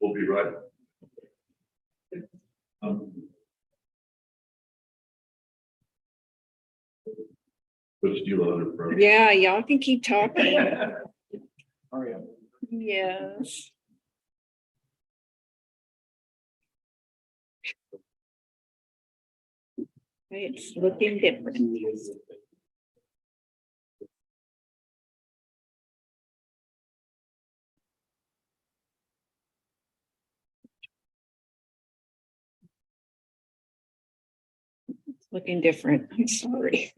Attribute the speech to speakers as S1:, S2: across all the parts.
S1: We'll be right. Which do you love first?
S2: Yeah, y'all can keep talking.
S1: Hurry up.
S2: Yes. It's looking different. It's looking different. I'm sorry.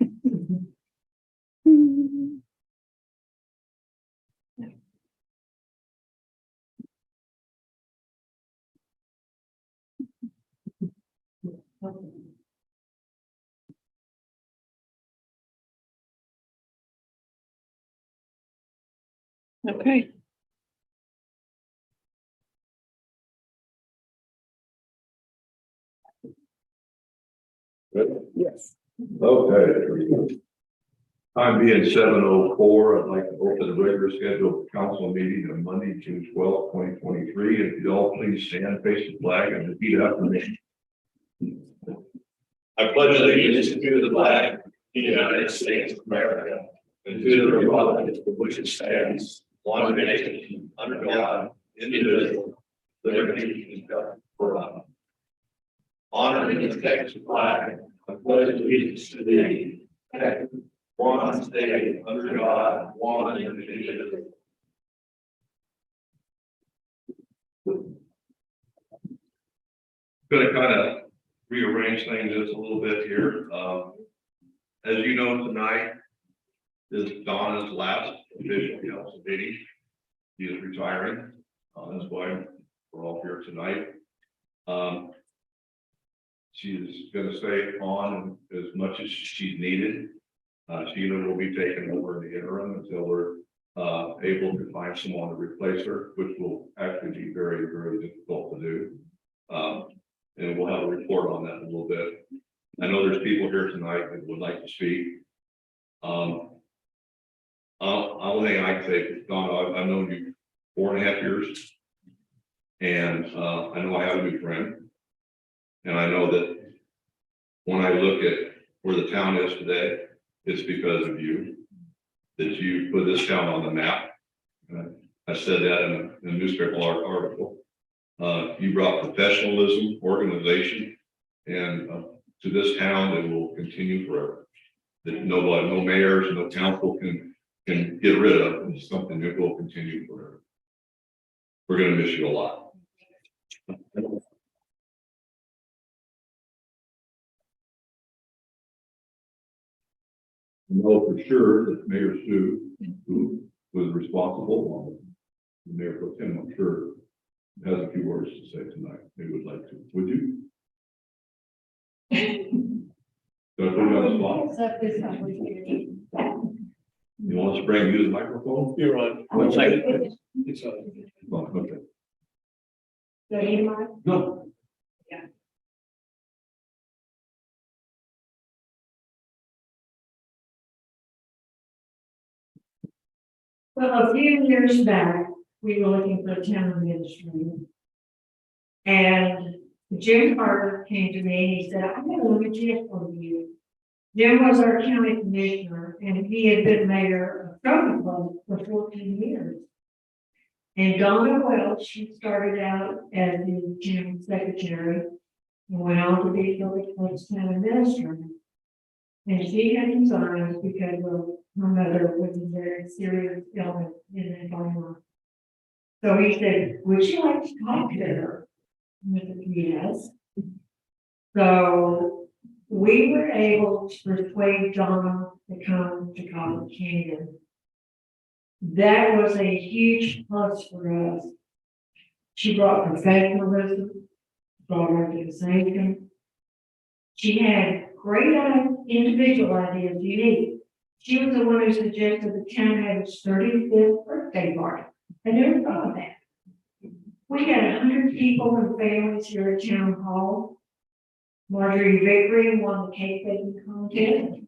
S2: Okay.
S1: Good.
S2: Yes.
S1: Okay. Time being 7:04, I'd like to open the regular scheduled council meeting on Monday, June 12th, 2023. If you all please stand, face the flag, and repeat after me. I pledge allegiance to the flag of the United States of America and to the republic for which it stands, one nation, under God, indivisible, liberty and justice for all. Honor and respect the flag. I pledge allegiance to thee. One state under God, one indivisible. Going to kind of rearrange things just a little bit here. As you know, tonight is Donna's last official council meeting. She is retiring. That's why we're all here tonight. She is going to stay on as much as she's needed. Sheila will be taking over in the interim until we're able to find someone to replace her, which will actually be very, very difficult to do. And we'll have a report on that in a little bit. I know there's people here tonight that would like to speak. Only thing I can say is, Don, I've known you 4.5 years, and I know I have a new friend. And I know that when I look at where the town is today, it's because of you, that you put this town on the map. I said that in a newspaper article. You brought professionalism, organization, and to this town that will continue forever. That nobody, no mayors, no council can get rid of. It's something that will continue forever. We're going to miss you a lot. I know for sure that Mayor Sue, who was responsible, Mayor Pro Tem, I'm sure, has a few words to say tonight. They would like to. Would you? So I put you on the spot. You want us to bring you the microphone?
S3: You're on. 1 second. It's on.
S1: Oh, okay.
S3: No.
S4: Well, a few years back, we were looking for a town administrator. And Jim Carter came to me and he said, I'm gonna look at you for you. Jim was our county commissioner and he had been mayor of Croton for 14 years. And Donna Welch, she started out as the county secretary and went on to be Philly Clint's town administrator. And she had resigned because of her mother was a very serious illness in that home. So he said, would you like to talk to her? I said, yes. So we were able to persuade Donna to come to College Canyon. That was a huge plus for us. She brought professionalism, brought organization. She had great individual ideas, unique. She was the one who suggested the town have its 35th birthday party. I never thought of that. We had 100 people and families here at Town Hall. Marjorie Vickery won the cake baking contest.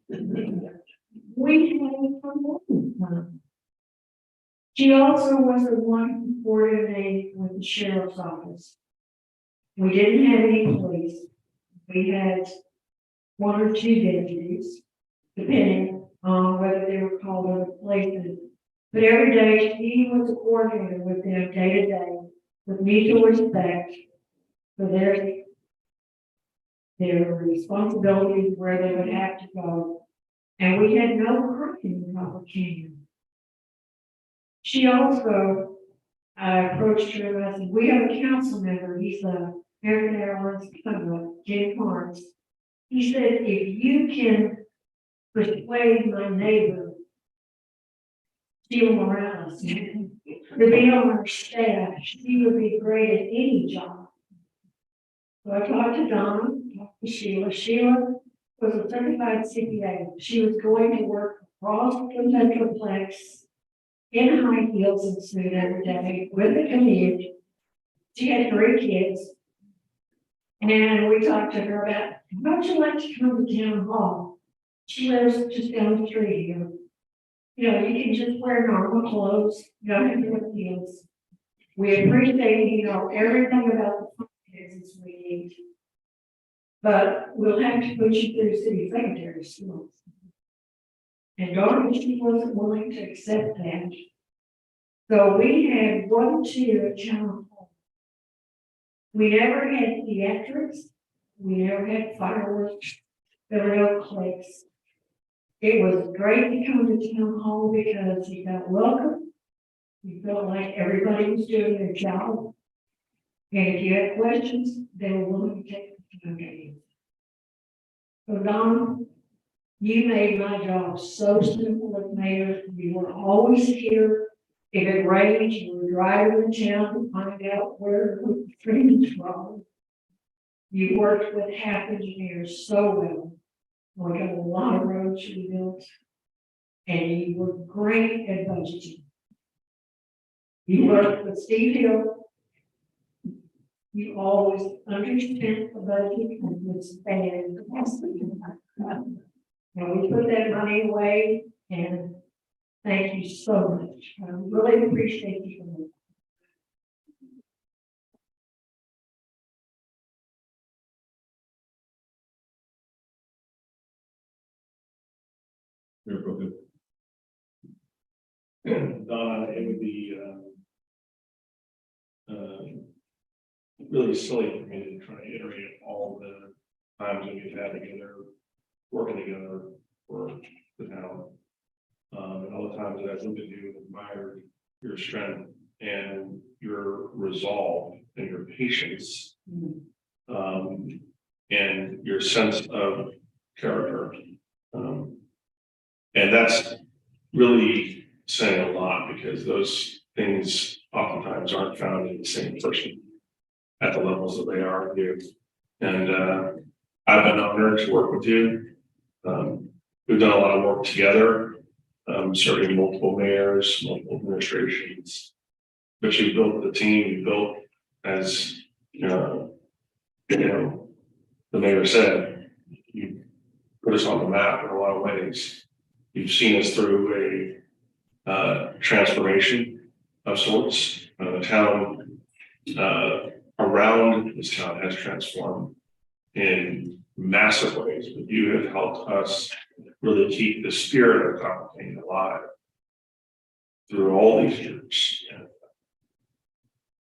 S4: We had a fun time. She also was the one who coordinated with the sheriff's office. We didn't have any police. We had 1 or 2 deputies, depending on whether they were called other places. But every day she was a coordinator with them day to day, with mutual respect for their responsibilities, where they would have to go. And we had no crime in Copper Canyon. She also, I approached her and I said, we have a council member, he's the American Airlines pilot, Jim Carnes. He said, if you can persuade my neighbor, Sheila Morales, to be on our staff, she would be great at any job. So I talked to Donna, talked to Sheila. Sheila was a certified CPA. She was going to work across the Metroplex in high heels and suit every day with the commute. She had 3 kids. And we talked to her about, how would you like to come to town hall? She lives just down the street here. You know, you can just wear normal clothes, you don't have to wear heels. We appreciate, you know, everything about the finances we need. But we'll have to put you through city secretary school. And darn, she wasn't willing to accept that. So we had 1 tier at town hall. We never had theatrics. We never had fireworks. There were no cliques. It was great to come to town hall because you felt welcome. You felt like everybody was doing their job. And if you had questions, they were willing to take the time to answer. So Don, you made my job so simple as mayor. You were always here. If it rained, you were driving in town to find out where the streams were. You worked with half engineers so well. We got a lot of roads rebuilt. And you were great at budgeting. You worked with Steve Hill. You always understand the budget and would spend. And we put that money away, and thank you so much. I really appreciate you for that.
S3: Donna, it would be really silly for me to try to iterate all the times that we've had together, working together for the town. And all the times that I've looked at you and admired your strength and your resolve and your patience, and your sense of character. And that's really saying a lot, because those things oftentimes aren't found in the same person at the levels that they are here. And I've been honored to work with you. We've done a lot of work together, serving multiple mayors, multiple administrations. But you built the team, you built, as the mayor said, you put us on the map in a lot of ways. You've seen us through transformation of sorts. The town around this town has transformed in massive ways, but you have helped us really keep the spirit of Concord alive through all these years. And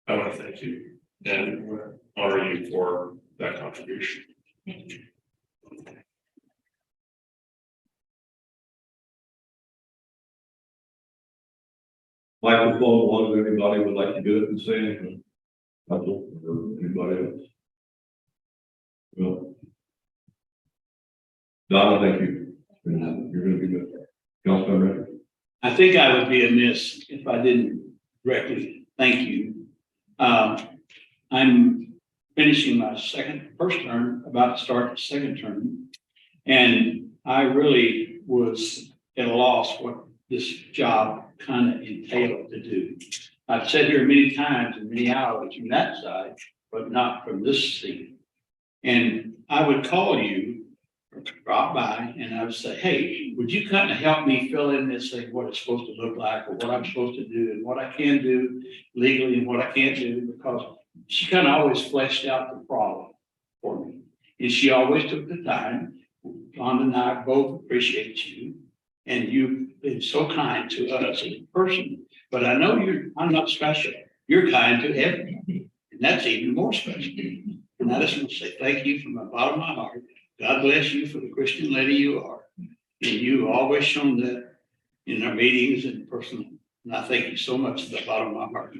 S3: I want to thank you and honor you for that contribution.
S1: Microphone one, if anybody would like to do it and say anything. Council or anybody else? No. Donna, thank you. You're gonna be good. Councilmember.
S5: I think I would be amiss if I didn't directly thank you. I'm finishing my first term, about to start the second term. And I really was at a loss what this job kind of entailed to do. I've said here many times and many hours from that side, but not from this seat. And I would call you, or drop by, and I would say, hey, would you kind of help me fill in this thing, what it's supposed to look like, or what I'm supposed to do, and what I can do legally and what I can't do, because she kind of always fleshed out the problem for me. And she always took the time. Rhonda and I both appreciate you, and you've been so kind to us as a person. But I know I'm not special. You're kind to everybody, and that's even more special. And I just want to say thank you from the bottom of my heart. God bless you for the Christian lady you are. And you've always shown that in our meetings and personal. And I thank you so much from the bottom of my heart.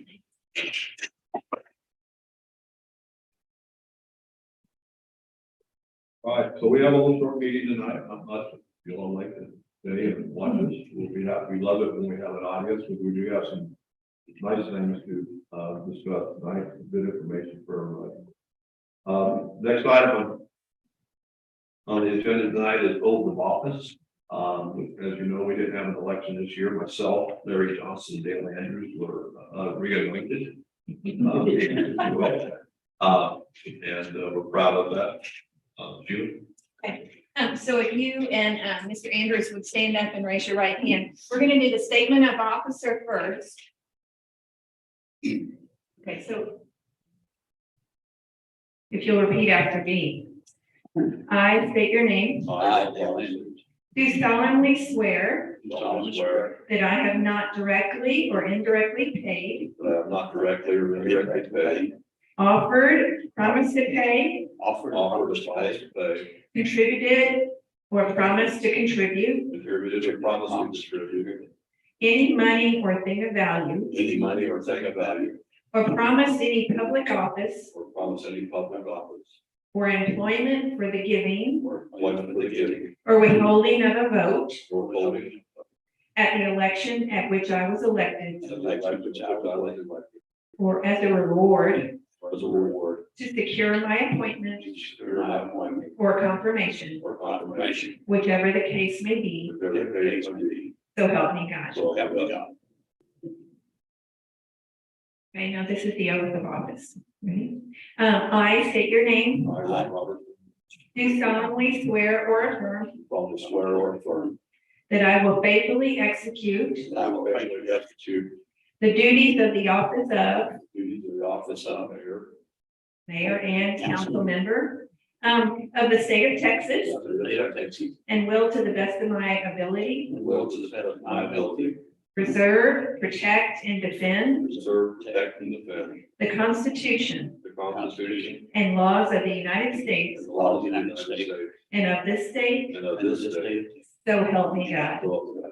S1: All right, so we have a little short meeting tonight. I'm not, you don't like to stay and watch this. We love it when we have an audience, but we do have some nice things to discuss tonight, good information for everybody. Next item on the agenda tonight is oath of office. As you know, we didn't have an election this year. Myself, Larry Johnson, and Dale Andrews were reelected. And we're proud of that. Julie?
S6: Okay, so if you and Mr. Andrews would stand up and raise your right hand, we're gonna do the statement of officer first. Okay, so if you'll repeat after me. I state your name,
S5: I, Dale Andrews,
S6: do solemnly swear
S5: solemnly swear
S6: that I have not directly or indirectly paid,
S1: That I have not directly or indirectly paid,
S6: offered, promised to pay,
S5: offered
S1: to pay,
S6: contributed, or promised to contribute
S1: contributed or promised to distribute
S6: any money or thing of value,
S1: any money or thing of value,
S6: or promised any public office
S1: or promise any public office,
S6: or employment for the giving
S1: or employment for the giving,
S6: or withholding of a vote
S1: or holding
S6: at the election at which I was elected,
S1: an election which I was elected,
S6: or as a reward
S1: or as a reward
S6: to secure my appointment
S1: to secure my appointment
S6: or confirmation,
S1: or confirmation,
S6: whichever the case may be,
S1: whichever the case may be,
S6: so help me God.
S1: so help me God.
S6: Okay, now this is the oath of office. Ready? I state your name,
S1: I, Robert,
S6: do solemnly swear or affirm
S1: solemnly swear or affirm
S6: that I will faithfully execute
S1: that I will faithfully execute
S6: the duties of the office of
S1: the duties of the office of
S6: mayor and council member of the state of Texas,
S1: of the state of Texas,
S6: and will to the best of my ability
S1: and will to the best of my ability
S6: preserve, protect, and defend
S1: preserve, protect, and defend
S6: the Constitution
S1: the Constitution
S6: and laws of the United States
S1: and the laws of the United States
S6: and of this state,
S1: and of this state.
S6: so help me God.
S1: So help me God.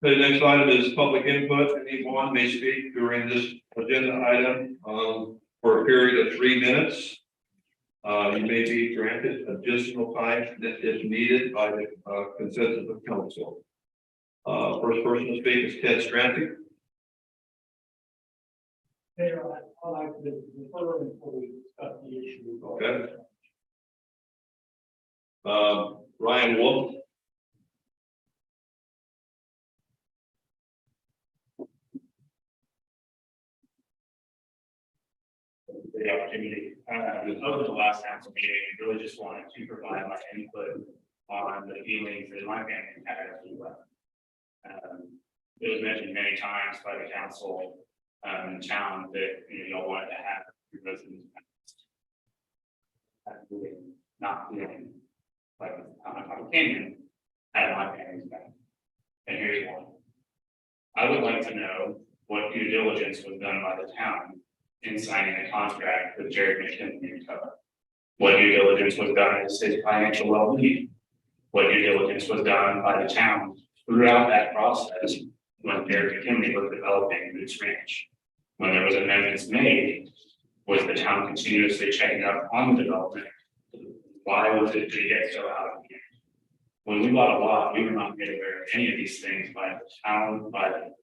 S1: The next item is public input. Anyone may speak during this agenda item for a period of 3 minutes. You may be granted additional time if needed by the consensus of council. First person to speak is Ted Strantic.
S7: Mayor, I like to defer until we discuss the issue.
S1: Okay. Ryan Wolf.
S7: The opportunity.
S8: over the last council meeting, I really just wanted to provide my input on the feelings that my family had as well. It was mentioned many times by the council, in town that, y'all wanted to have your residents. That's really not feeling like, I can have my family's back. And here's one. I would like to know what due diligence was done by the town in signing a contract with Jared McKinley and Co. What due diligence was done in his financial well-being? What due diligence was done by the town throughout that process when Jared McKinley was developing Boots Ranch? When there was amendments made, was the town continuously checking up on the development? Why was it to get so out of hand? When we bought a lot, we were not made aware of any of these things by the town, by the,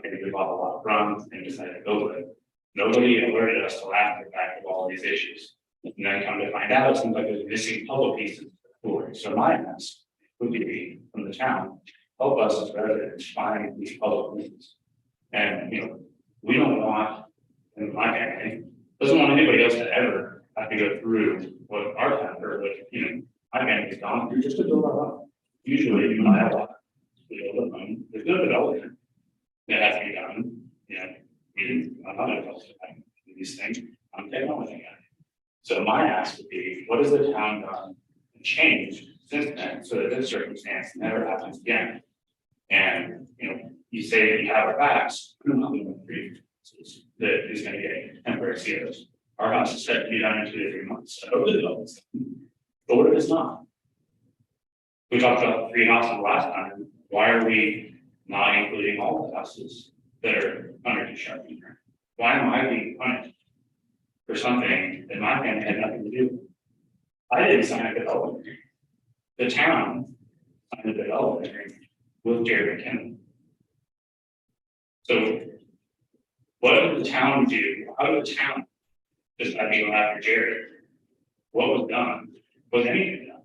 S8: maybe we bought a lot from and decided to go with it. Nobody alerted us till after the fact of all these issues. And then come to find out, it seems like there's missing puzzle pieces. So my ask would be from the town, help us as residents find these puzzle pieces. And, we don't want, and my family doesn't want anybody else to ever have to go through what our town or what, my family's gone through just to build our home. Usually, you might have a lot. There's no development that has to be done. I'm not opposed to these things. I'm technology guy. So my ask would be, what has the town done and changed since then so that this circumstance never happens again? And you say that you have a facts, that is going to get temporary COs. Our house is set to be done in 2 to 3 months. So but what if it's not? We talked about 3 houses last time. Why are we not including all the houses that are under construction here? Why am I being punished for something that my family had nothing to do with? I didn't sign a development agreement. The town signed a development agreement with Jared McKinley. So what did the town do? How did the town decide to go after Jared? What was done? Was anything done?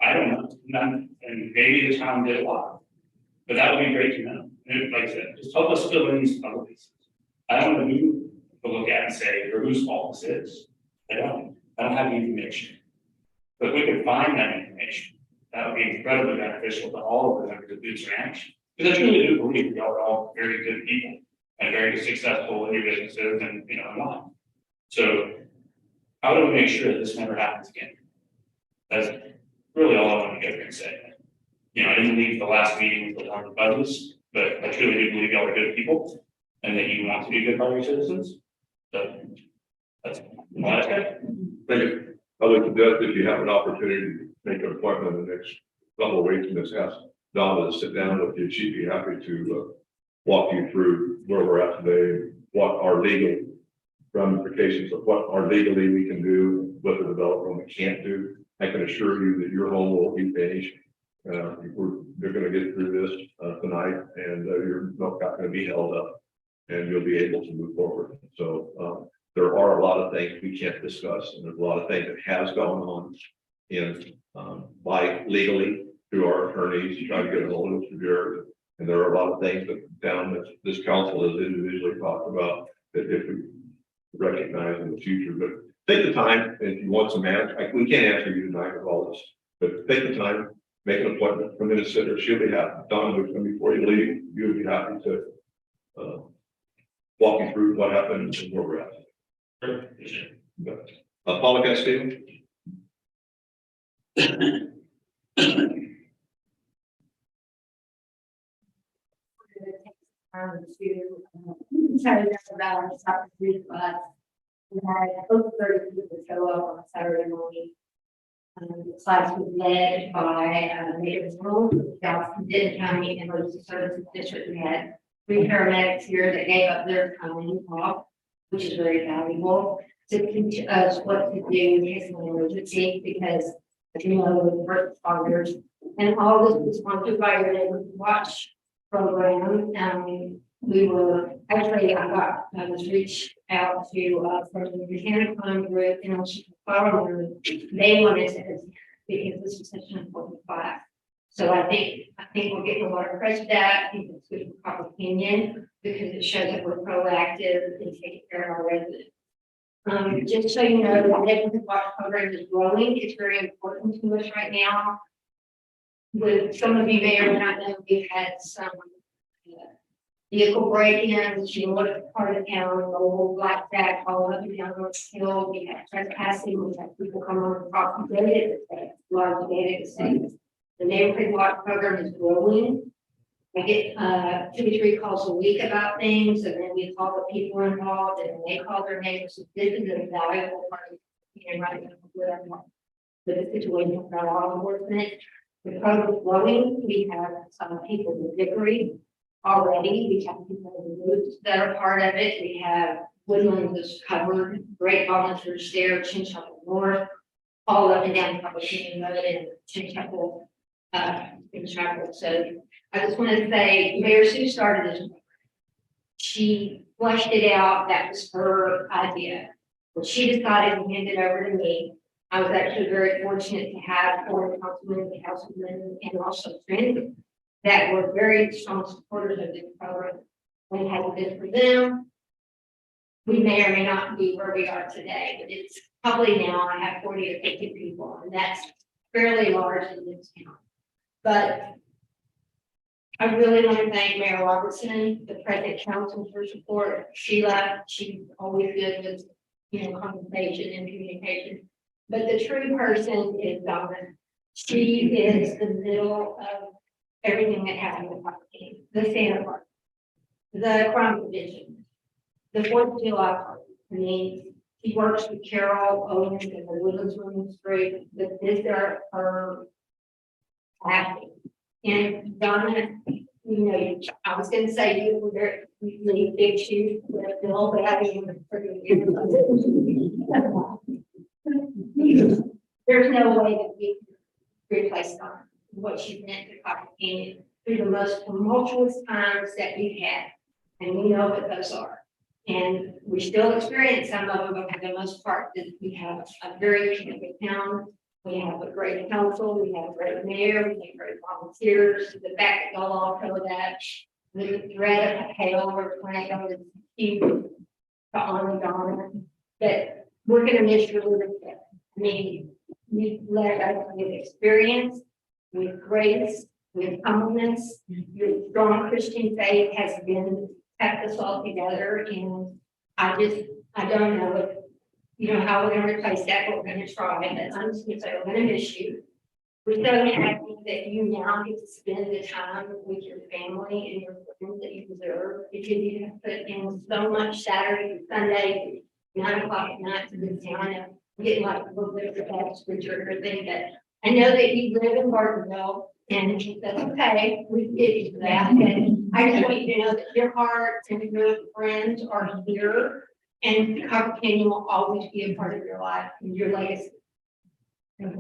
S8: I don't know. None. And maybe the town did a lot. But that would be great to know. And like I said, just help us fill in these puzzle pieces. I don't know who to look at and say, or whose fault this is. I don't have the information. But if we could find that information, that would be incredibly beneficial to all of the members of Boots Ranch. Because I truly do believe y'all are all very good people and very successful in your businesses and in life. So how do we make sure that this never happens again? That's really all I want to get there and say. I didn't leave the last meeting with the warm fuzzies, but I truly do believe y'all are good people and that you want to be good by your citizens. So that's all I got.
S1: Thank you. I would suggest if you have an opportunity to make an appointment in the next couple of weeks, and just ask Donna to sit down with you. She'd be happy to walk you through where we're at today, what our legal ramifications of what our legally we can do, what the developer we can't do. I can assure you that your home will be finished. They're going to get through this tonight, and you're not going to be held up, and you'll be able to move forward. So there are a lot of things we can't discuss, and there's a lot of things that has gone on in by legally through our attorneys to try to get a hold of Mr. Jared. And there are a lot of things that down this council has individually talked about that if we recognize in the future. But take the time, and if you want some answers, we can't answer you tonight with all this, but take the time, make an appointment, come in and sit there. She'll be happy. Donna would come before you leave. You'll be happy to walk you through what happened and where we're at. Sure. Paula Castillo.
S4: To tell you about our soccer youth bus. We had over 30 people show up on Saturday morning. The class was led by Native Rural, Denton County Emergency Services District. We had 3 paramedics here that gave up their time off, which is very valuable to teach us what to do in case of an emergency, because as you know, with first responders and all this was sponsored by your Neighborhood Watch program. We were actually, I was reached out to from the Mechanic Fund group, and she followed. They wanted to, because this was such an important class. So I think we're getting a lot of credit for that. I think it's good for public opinion because it shows that we're proactive in taking care of our residents. Just so you know, the neighborhood watch program is growing. It's very important to us right now. With some of you may or may not know, we've had some vehicle break-ins, you look at part of town, the old blackjack, all up and down North Hill. We have trespassing, we have people come on the property, gated, large gated estates. The neighborhood watch program is growing. I get 2 to 3 calls a week about things, and then we call the people involved, and they call their neighbors. This is a valuable part of being right now with the situation with our law enforcement. The program is growing. We have some people in Vickery already. We have people in the Woods that are part of it. We have Woodlands is covered, Great Volunteers there, Chinchapel North, all up and down Public Road and Chinchapel. So I just want to say, Mayor Sue started this. She fleshed it out. That was her idea. When she decided to hand it over to me, I was actually very fortunate to have 4 councilmen, and also friends that were very strong supporters of this program. When it hadn't been for them, we may or may not be where we are today, but it's probably now I have 40 or 50 people, and that's fairly large in this town. But I really want to thank Mayor Robertson, the present council for support. Sheila, she's always good with, conversation and communication. But the true person is Donna. She is the middle of everything that happened in Park, the Santa Park, the crime division, the 4th of July party. I mean, she works with Carol Owens and the Woodlands Women's Group, but these are her acting. And Donna, I was going to say you were very big shoes to fill, but I didn't There's no way that we can replace Donna, what she's meant to Copper Canyon through the most tumultuous times that we've had. And we know what those are. And we still experience some of them, but for the most part, that we have a very connected town. We have a great council, we have a great mayor, we have great volunteers. The fact that y'all all know that the threat of hail or tornado is huge to honor Donna. But we're gonna miss your leadership. I mean, you led us with experience, with grace, with humbleness. Your strong Christian faith has been kept us all together, and I don't know if how we're gonna replace that, but we're gonna try, but I'm just gonna say we're gonna miss you. We're so happy that you now get to spend the time with your family and your friends that you deserve, because you have put in so much Saturday and Sunday, 9 o'clock at night to this town, and getting like a little bit of the best for everything. But I know that you live in Bartonville, and that's okay, we get you for that. And I just want you to know that your heart and your friends are here. And Copper Canyon will always be a part of your life and your legacy.
S1: The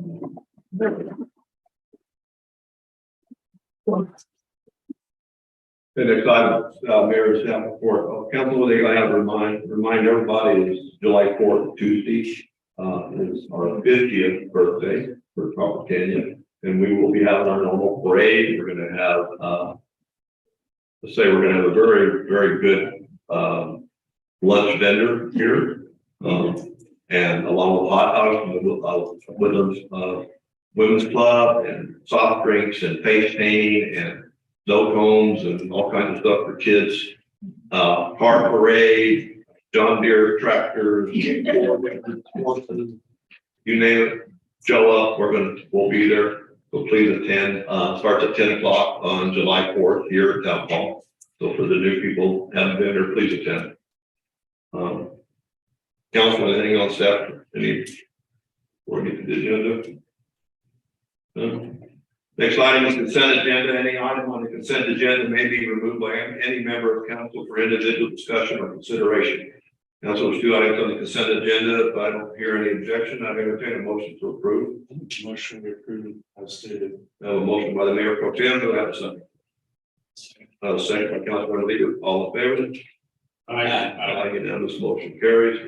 S1: next item, Mayor's staff report. Council, they I have to remind everybody is July 4th, Tuesday. Is our 50th birthday for Copper Canyon, and we will be having our normal parade. We're going to have, let's say, we're going to have a very, very good lunch vendor here, and along with hot dogs from the Woodlands Women's Club, and soft drinks, and face painting, and snow cones, and all kinds of stuff for kids. Car parade, John Deere tractors, you name it, show up. We'll be there. So please attend. Starts at 10 o'clock on July 4th here at Town Hall. So for the new people who haven't been there, please attend. Council, anything else after any? Before we get to the agenda. Next item is consent agenda. Any item on the consent agenda may be removed by any member of council for individual discussion or consideration. Council, there's 2 items on the consent agenda. If I don't hear any objection, I entertain a motion to approve.
S3: Motion to approve as stated.
S1: I have a motion by the Mayor Pro Tem. Do I have a second? I have a second by Councilman Leader. All in favor? Aye. Unanimous motion carries.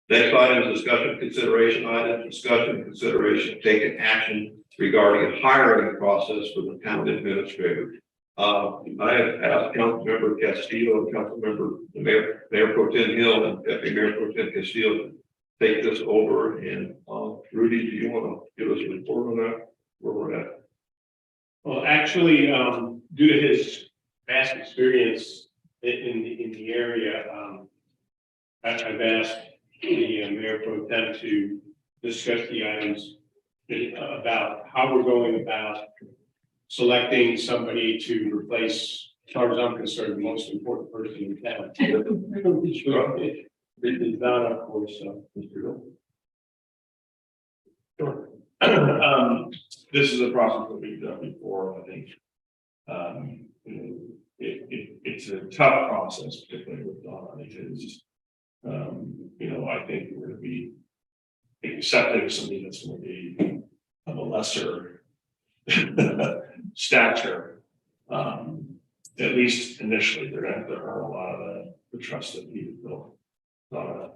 S1: Next item is discussion consideration item. Discussion consideration taking action regarding a hiring process for the town administrator. I had asked Councilmember Castillo, Councilmember, the Mayor Pro Tem Hill, and Deputy Mayor Pro Tem Castillo to take this over, and, Rudy, do you want to give us a report on that, where we're at?
S7: Well, actually, due to his vast experience in the area, I've asked the Mayor Pro Tem to discuss the items about how we're going about selecting somebody to replace, as far as I'm concerned, the most important person in town. It is not, of course, Mr. Hill.
S3: Sure. This is a process that we've done before, I think. It's a tough process, particularly with Donna, because, I think we're gonna be accepting something that's gonna be of a lesser stature. At least initially, they're gonna have to earn a lot of the trust that we built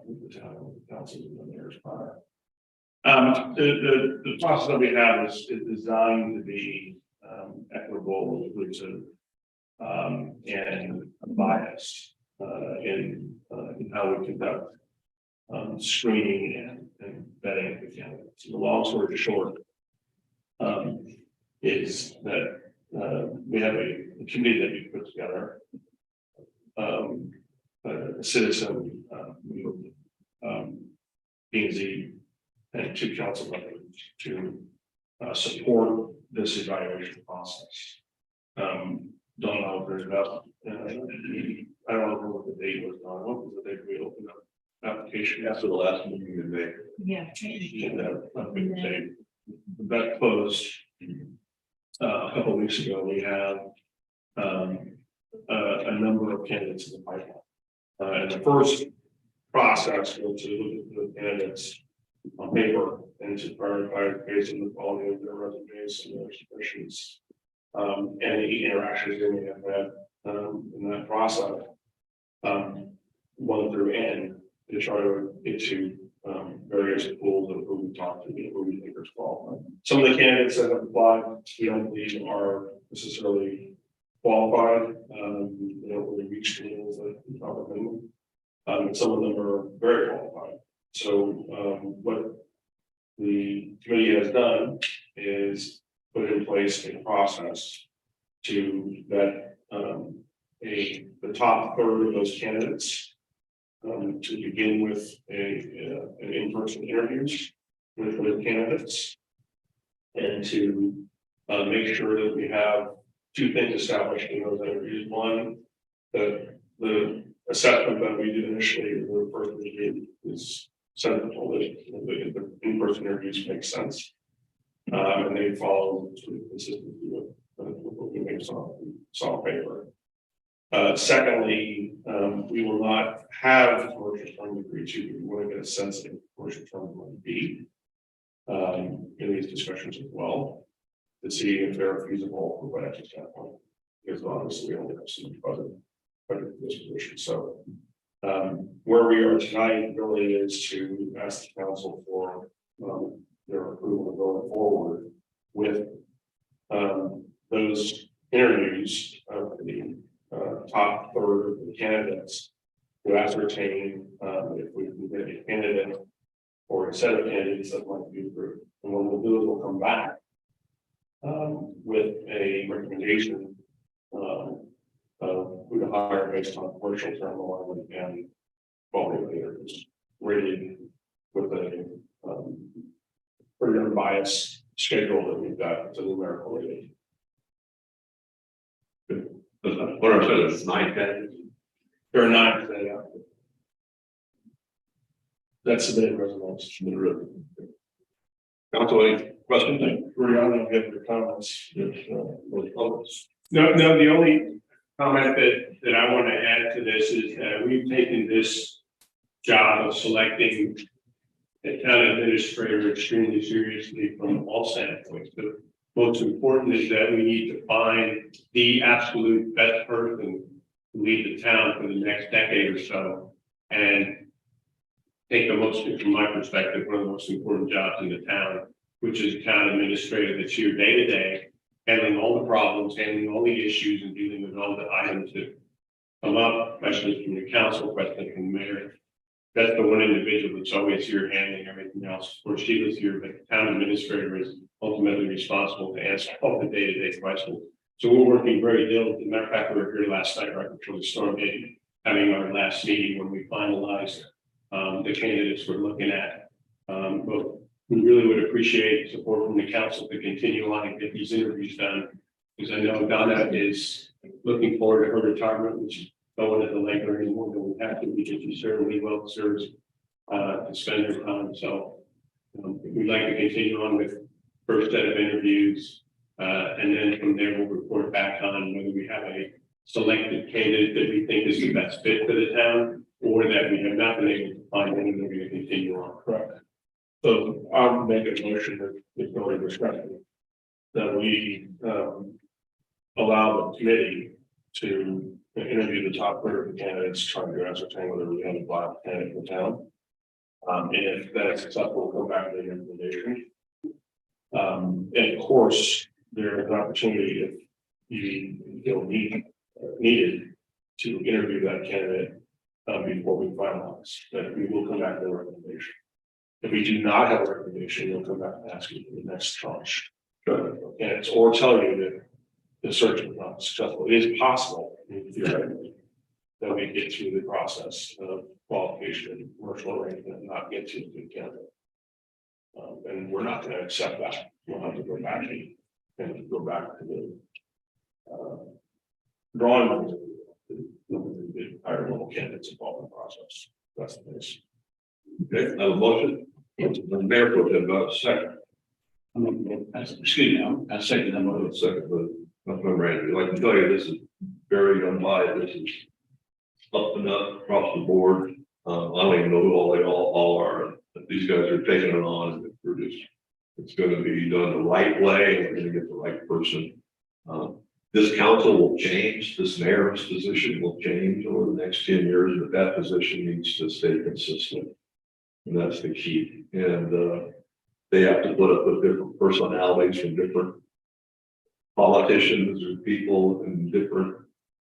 S3: with the town, with the council, and the mayor's prior. The process that we have is designed to be equitable, inclusive, and unbiased in how we conduct screening and vetting the candidates. So the long story short is that we have a committee that we put together, a citizen P&Z and two council members to support this evaluation process. Don't know if there's enough. I don't know what the date was on. What was the date we opened up application?
S1: After the last meeting in May.
S6: Yeah.
S3: That closed a couple of weeks ago. We have a number of candidates in the pipeline. And the first process was to look at the candidates on paper and to prioritize based on the quality of their resumes and their submissions. And the interactions they may have had in that process, 1 through N, to try to get to various pools of who we talk to, who we think are qualified. Some of the candidates that have applied, we don't believe are necessarily qualified. They don't really reach the levels that we probably minimum. And some of them are very qualified. So what the committee has done is put in place a process to vet the top third of those candidates to begin with an in-person interviews with those candidates and to make sure that we have 2 things established in those interviews. One, that the assessment that we did initially, the first we did is central, that the in-person interviews make sense. And they follow sort of consistently with what we may saw on paper. Secondly, we will not have commercial term agreed to. We want to get a sense of commercial term might be in these discussions as well to see if they're feasible from a financial standpoint. Because obviously we only have so much budget for this position. So where we are tonight really is to ask the council for their approval going forward with those interviews of the top third of the candidates to ascertain if we can get a candidate or a set of candidates that might be approved. And what we'll do is we'll come back with a recommendation of who to hire based on commercial term alignment and quality of interviews rated with a pretty unbiased schedule that we've got to numerical rating.
S1: What I'm saying is 9 candidates.
S3: There are 9 today. That's the resumes.
S1: Council, any questions?
S3: Rihanna, you have your comments.
S7: No, the only comment that I want to add to this is that we've taken this job of selecting a town administrator extremely seriously from all standpoints. The most important is that we need to find the absolute best person to lead the town for the next decade or so. And take the most, from my perspective, one of the most important jobs in the town, which is a town administrator that's here day to day handling all the problems, handling all the issues, and dealing with all the items that come up, questions from the council, questions from the mayor. That's the one individual that's always here handling everything else. Of course, Sheila's here, but the town administrator is ultimately responsible to answer all the day-to-day questions. So we're working very diligently. Matter of fact, we were here last night, right before the storm hit, having our last meeting when we finalized the candidates we're looking at. But we really would appreciate support from the council to continue on and get these interviews done. Because I know Donna is looking forward to her retirement, which is going at the Laker anymore than we have to, because she certainly well deserves to spend her time. So we'd like to continue on with first set of interviews. And then from there, we'll report back on whether we have a selected candidate that we think is the best fit for the town, or that we have not been able to find any, we're going to continue on.
S3: Correct. So I'll make a motion that is going to discussion that we allow the committee to interview the top 30 of the candidates, trying to ascertain whether we have a viable candidate in town. And if that is successful, we'll go back to the recommendation. And of course, there is an opportunity if you feel needed to interview that candidate before we finalize, that we will come back to the recommendation. If we do not have a recommendation, we'll come back and ask you for the next tranche. And or tell you that the search was not successful. It is possible, theoretically, that we get through the process of qualification and commercial arrangement and not get to the candidate. And we're not going to accept that. We'll have to go back and go back to the drawing board. The higher level candidates involved in the process. That's the case.
S1: Okay, I have a motion. The mayor pro tem, about a second.
S5: Excuse me, I second that motion.
S1: Second, but Councilmember Randy, I can tell you, this is very unbiased. This is up and up across the board. I don't even know who all they all are. But these guys are taking it on, and we're just, it's going to be done the right way, and we're going to get the right person. This council will change, this mayor's position will change over the next 10 years, but that position needs to stay consistent. And that's the key. And they have to put up with different personalities from different politicians or people and different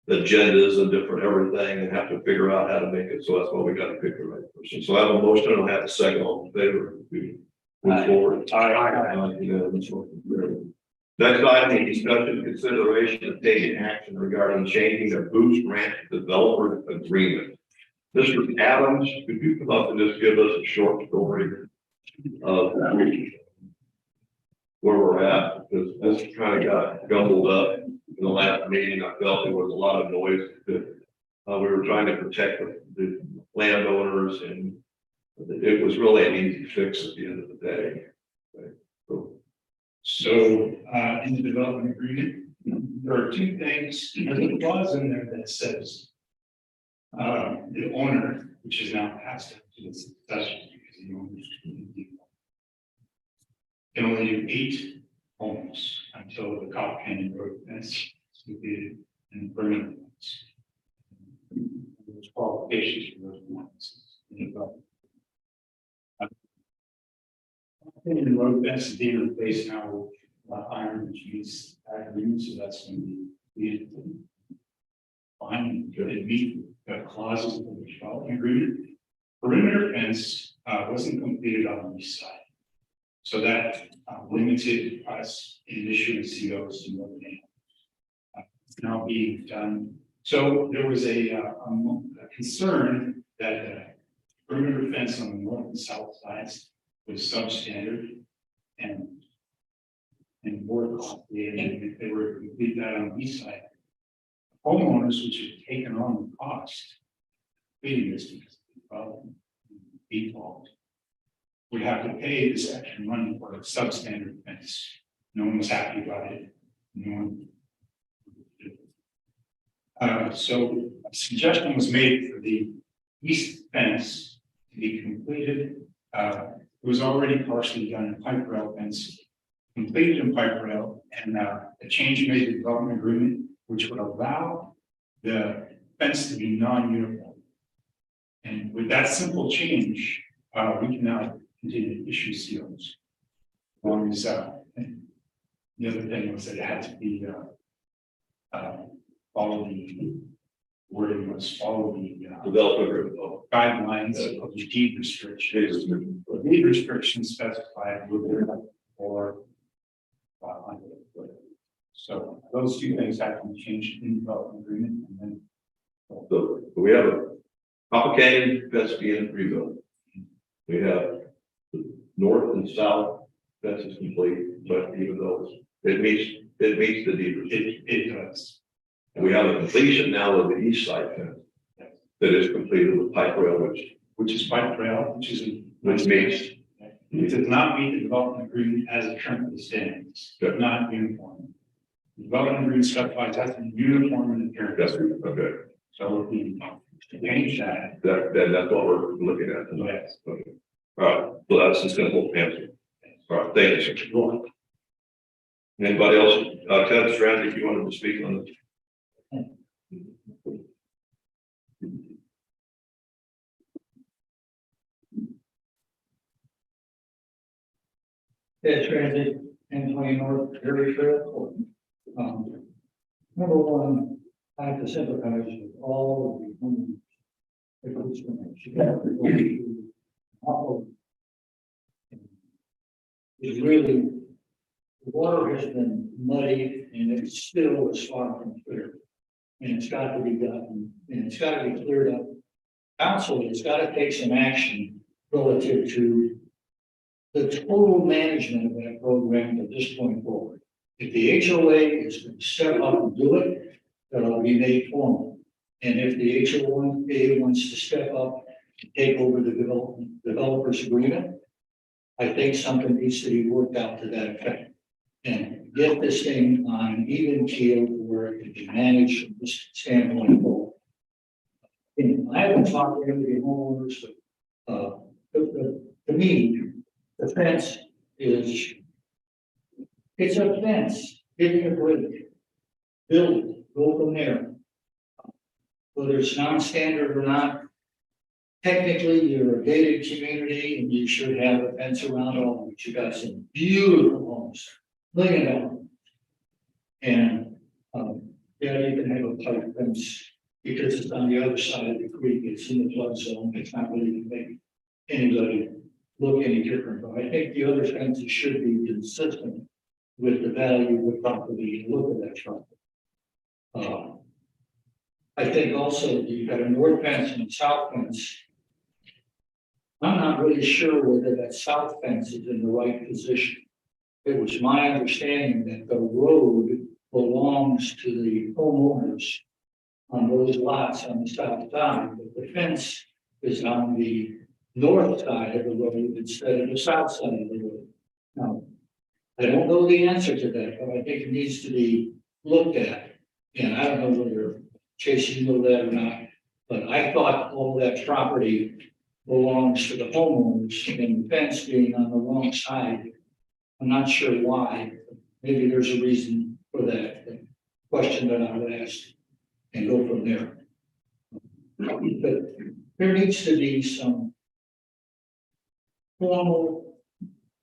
S1: agendas and different everything, and have to figure out how to make it. So that's why we got to pick the right person. So I have a motion, and I'll have a second. All in favor. We move forward. Next item, discussion, consideration of taking action regarding changing the Boost Ranch developer agreement. Mr. Adams, could you come up and just give us a short story of where we're at? Because this kind of got jumbled up in the last meeting. I felt there was a lot of noise that we were trying to protect the landowners, and it was really an easy fix at the end of the day.
S9: So, in the development agreement, there are two things, there's a clause in there that says the owner, which is now passed to the successor, because the owners can only do 8 homes until the Copper Canyon Road fence is completed and permanent ones. There's qualifications for those ones. And road fence is being replaced now with iron, which means agreement, so that's going to be fine, good and meet the clauses of the development agreement. Perimeter fence wasn't completed on the east side, so that limited us in issuing COs to more than it's now being done. So there was a concern that perimeter fence on the north and south sides was substandard and more costly, and if they were to complete that on the east side, homeowners which had taken on the cost, completing this because of the problem, default, would have to pay this extra money for a substandard fence. No one was happy about it. No one. So a suggestion was made for the east fence to be completed. It was already partially done in pipe rail fence, completed in pipe rail, and a change made to the development agreement, which would allow the fence to be non-uniform. And with that simple change, we can now continue to issue COs. As long as The other thing was that it had to be, follow the wording was follow the
S1: Development agreement.
S9: guidelines of the deed restrictions. The deed restrictions specify or. So those two things have to be changed in the development agreement and then.
S1: So we have a Copper Canyon fence being rebuilt. We have the north and south fences complete, but even those, it meets the deed restriction.
S9: It does.
S1: We have a completion now of the east side fence that is completed with pipe rail,
S9: Which is pipe rail, which is.
S1: which means,
S9: It does not meet the development agreement as it currently stands,
S1: Good.
S9: not uniform. The development agreement specifies that's uniform in
S1: that's,
S9: appearance.
S1: okay,
S9: So if we change that,
S1: that's what we're looking at tonight.
S9: yes.
S1: Okay. All right, so that's the simple answer. All right, thank you, sir. Anybody else, Ted Strand, if you wanted to speak on this?
S5: Ted Transit, Anthony North, Area Trail. Number one, I have to sympathize with all of the homeowners. It's really, the water has been muddy and it's still is far from clear. And it's got to be done, and it's got to be cleared up. Council has got to take some action relative to the total management of that program at this point forward. If the HOA is going to step up and do it, that'll be made formal. And if the HOA wants to step up and take over the developer's agreement, I think something needs to be worked out to that effect. And get this thing on an even keel where it can be managed from this standpoint forward. And I haven't talked to any of the homeowners, but to me, the fence is, it's a fence, give it a break. Build it, go from there. Whether it's non-standard or not, technically you're a gated community and you should have a fence around all of it. You got some beautiful homes, $1 million. And, yeah, you can have a pipe fence because it's on the other side of the creek, it's in the flood zone, it's not really gonna make anybody look any different, but I think the other fences should be consistent with the value of the property and look at that property. I think also you've got a north fence and a south fence. I'm not really sure whether that south fence is in the right position. It was my understanding that the road belongs to the homeowners on those lots on the south side, but the fence is on the north side of the road instead of the south side of the road. Now, I don't know the answer to that, but I think it needs to be looked at. And I don't know whether Chase, you know that or not, but I thought all that property belongs to the homeowners and the fence being on the wrong side. I'm not sure why. Maybe there's a reason for that question that I would ask and go from there. But there needs to be some formal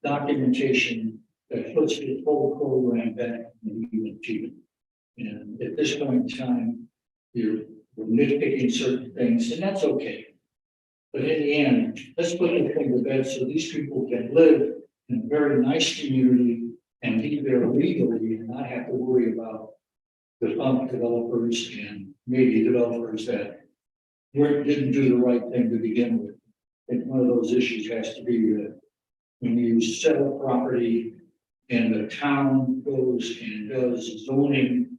S5: documentation that puts the whole program back in the UNT. And at this point in time, we're nitpicking certain things, and that's okay. But in the end, let's put the thing to bed so these people can live in a very nice community and be there legally and not have to worry about the fund developers and maybe developers that didn't do the right thing to begin with. I think one of those issues has to be that when you sell property and the town goes and does zoning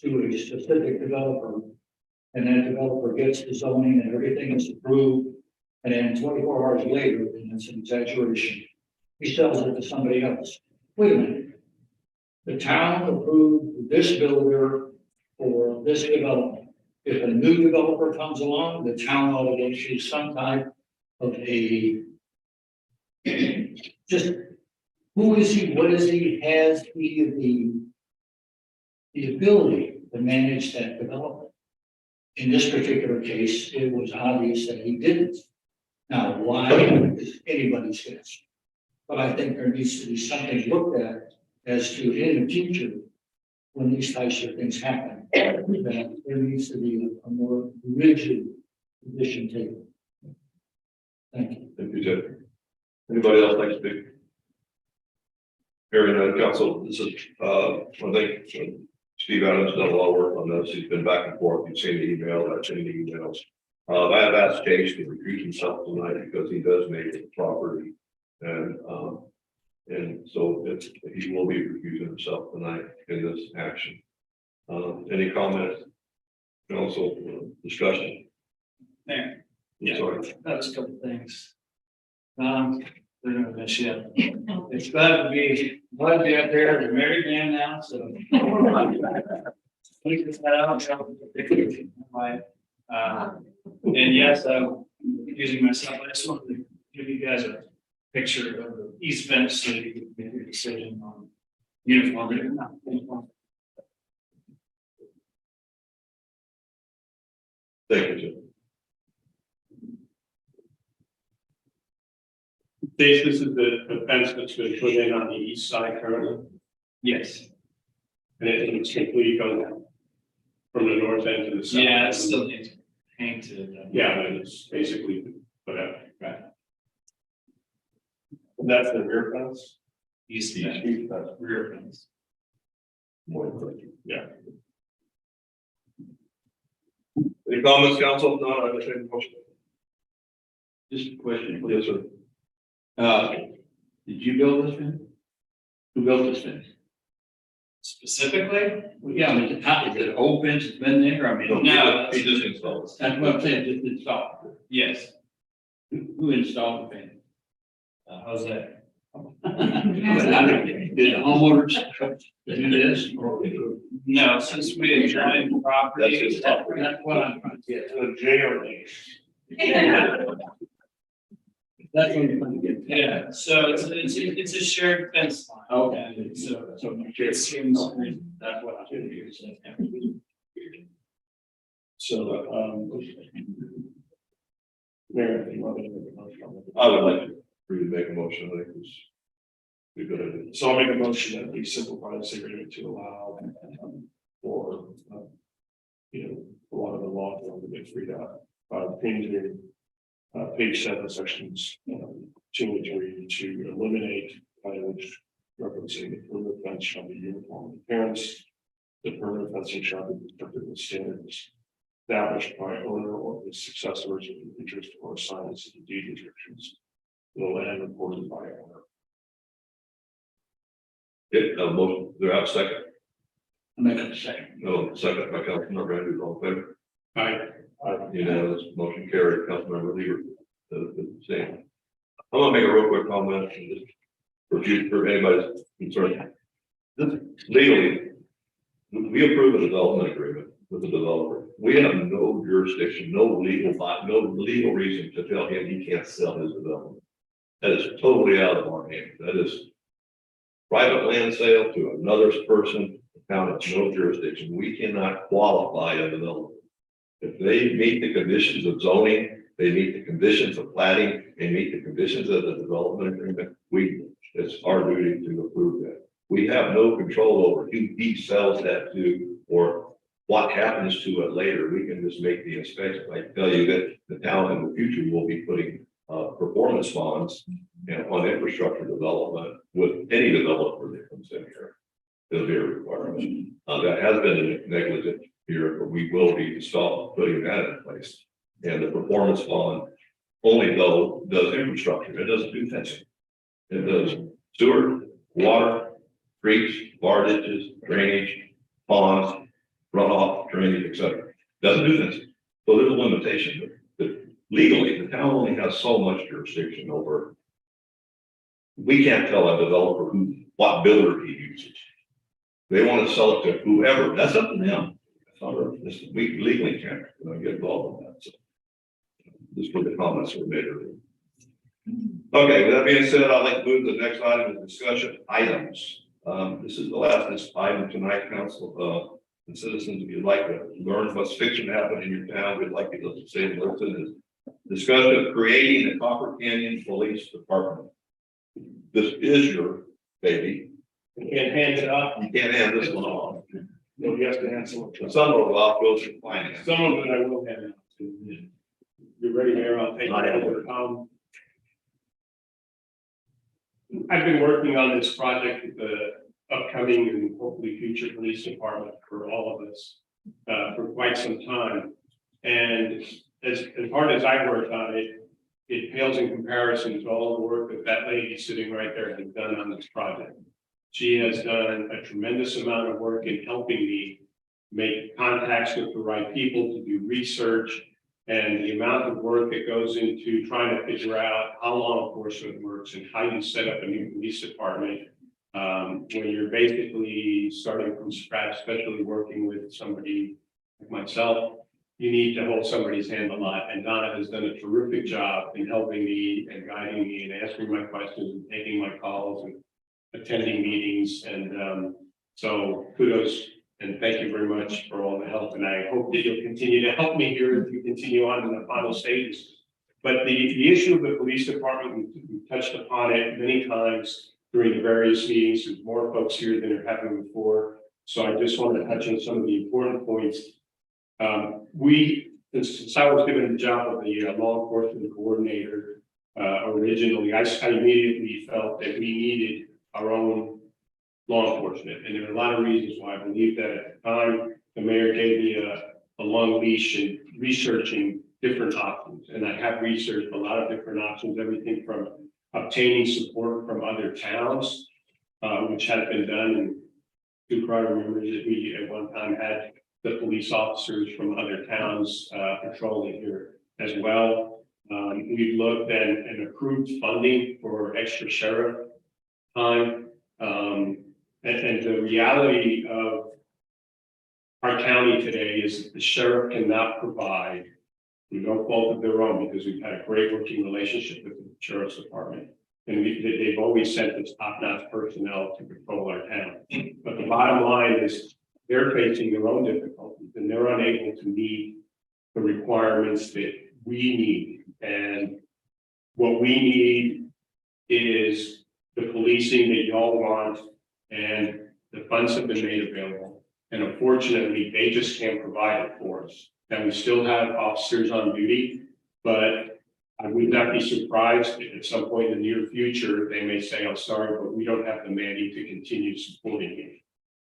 S5: to a specific developer, and that developer gets the zoning and everything is approved, and then 24 hours later, and that's an exaggeration, he sells it to somebody else. Wait a minute. The town approved this builder for this development. If a new developer comes along, the town ought to issue some type of a just who is he, what is he, has he the ability to manage that development? In this particular case, it was obvious that he didn't. Now, why is anybody's guess? But I think there needs to be something looked at as to in the future, when these types of things happen, that there needs to be a more rigid position taken. Thank you.
S1: Thank you, Jeff. Anybody else like to speak? Hearing none, council, this is, I think Steve Adams done a lot of work on this. He's been back and forth. You've seen the email, I've seen the emails. I have asked Chase to recuse himself tonight because he does make it property. And so he will be recusing himself tonight in this action. Any comments? Council discussion?
S9: Mayor.
S1: Yeah. Sorry.
S9: That was a couple things. We're gonna miss you. It's glad to be out there, the married man now, so. We just got out, and yes, I'm using myself, I just wanted to give you guys a picture of the east fence so you can make your decision on uniformity or not.
S1: Thank you, Jim.
S7: This is the fence that's been put in on the east side currently,
S9: Yes.
S7: and it's completely going from the north end to the south.
S9: Yeah, it still needs painted.
S7: Yeah, but it's basically put up. Right. And that's the rear fence?
S9: East
S7: East
S9: fence,
S7: fence.
S9: rear fence.
S7: Yeah.
S1: Any comments, council? No, I understand the motion.
S5: Just a question.
S1: Yes, sir.
S5: Did you build this fence? Who built this fence?
S9: Specifically?
S5: Well, yeah, I mean, is it an old fence that's been there? I mean,
S9: No.
S1: He just installed.
S5: that's what I'm saying, just installed.
S9: Yes.
S5: Who installed the fence?
S9: Jose.
S5: Did the homeowners do this or?
S9: No, since we adjoined the property.
S1: That's his property.
S5: That's what I'm trying to get.
S7: The jail.
S5: That's what I'm trying to get.
S9: Yeah, so it's a shared fence line.
S5: Okay.
S9: So it seems,
S5: That's what I'm trying to get.
S7: So, Mayor, you want me to make a motion?
S1: I would like for you to make a motion. I think it's be a good idea.
S7: So I'll make a motion that we simplify this agreement to allow for, a lot of the law to get freed up. Painting, page 7, sections 2 and 3 to eliminate language referencing the perimeter fence shall be uniform in appearance. The perimeter fencing shall be constructed with standards established by owner or his successors in interest or assigned to the deed restrictions. The land reported by owner.
S1: Okay, motion, do I have a second?
S5: Make it a second.
S1: No, second by Councilmember Andrews, all in favor?
S7: Aye.
S1: Unanimous, motion carried, Councilmember Leader, the same. I'm gonna make a real quick comment, and just for anybody's concern. This legally, we approve a development agreement with the developer. We have no jurisdiction, no legal reason to tell him he can't sell his development. That is totally out of our hands. That is private land sale to another person, the town has no jurisdiction. We cannot qualify a developer. If they meet the conditions of zoning, they meet the conditions of plating, they meet the conditions of the development agreement, it's our duty to approve that. We have no control over who he sells that to or what happens to it later. We can just make the inspection. I tell you that the town in the future will be putting performance bonds on infrastructure development with any developer that comes in here. There'll be a requirement. That has been negligent here, but we will be putting that in place. And the performance bond only does infrastructure. It doesn't do fencing. It does sewer, water, creeks, bar ditches, drainage, ponds, runoff, drainage, etc. Doesn't do fencing. So there's a limitation. But legally, the town only has so much jurisdiction over. We can't tell a developer what builder he uses. They want to sell it to whoever. That's up to them. We legally can't get involved in that. So just for the comments that were made earlier. Okay, with that being said, I'd like to move to the next item of discussion items. This is the last item tonight, council. And citizens, if you'd like to learn what's fiction happening in your town, we'd like you to say listen is discussion of creating the Copper Canyon Police Department. This is your baby.
S7: You can't hand it off.
S1: You can't hand this one off.
S3: No, you have to answer.
S1: Some of it off goes to finance.
S7: Some of it I will hand out to. You're ready, Mayor, I'll take it over. I've been working on this project with the upcoming and hopefully future police department for all of us for quite some time. And as hard as I worked on it, it pales in comparison to all the work that that lady sitting right there has done on this project. She has done a tremendous amount of work in helping me make contacts with the right people to do research, and the amount of work that goes into trying to figure out how law enforcement works and how you set up a new police department. When you're basically starting from scratch, especially working with somebody like myself, you need to hold somebody's hand a lot. And Donna has done a terrific job in helping me and guiding me and answering my questions and taking my calls and attending meetings. And so kudos and thank you very much for all the help. And I hope that you'll continue to help me here as we continue on in the final stages. But the issue of the police department, we touched upon it many times during the various meetings. There's more folks here than there have been before. So I just want to touch on some of the important points. Since I was given the job of the law enforcement coordinator originally, I immediately felt that we needed our own law enforcement. And there are a lot of reasons why I believe that. At the time, the mayor gave me a long leash in researching different options. And I have researched a lot of different options, everything from obtaining support from other towns, which had been done. And Ducroix remembers that we at one time had the police officers from other towns patrolling here as well. We looked at and approved funding for extra sheriff time. And the reality of our county today is that the sheriff cannot provide, through no fault of their own, because we've had a great working relationship with the sheriff's department. And they've always sent us top-notch personnel to patrol our town. But the bottom line is they're facing their own difficulties and they're unable to meet the requirements that we need. And what we need is the policing that y'all want, and the funds have been made available. And unfortunately, they just can't provide it for us. And we still have officers on duty, but I would not be surprised if at some point in the near future, they may say, I'm sorry, but we don't have the money to continue supporting you.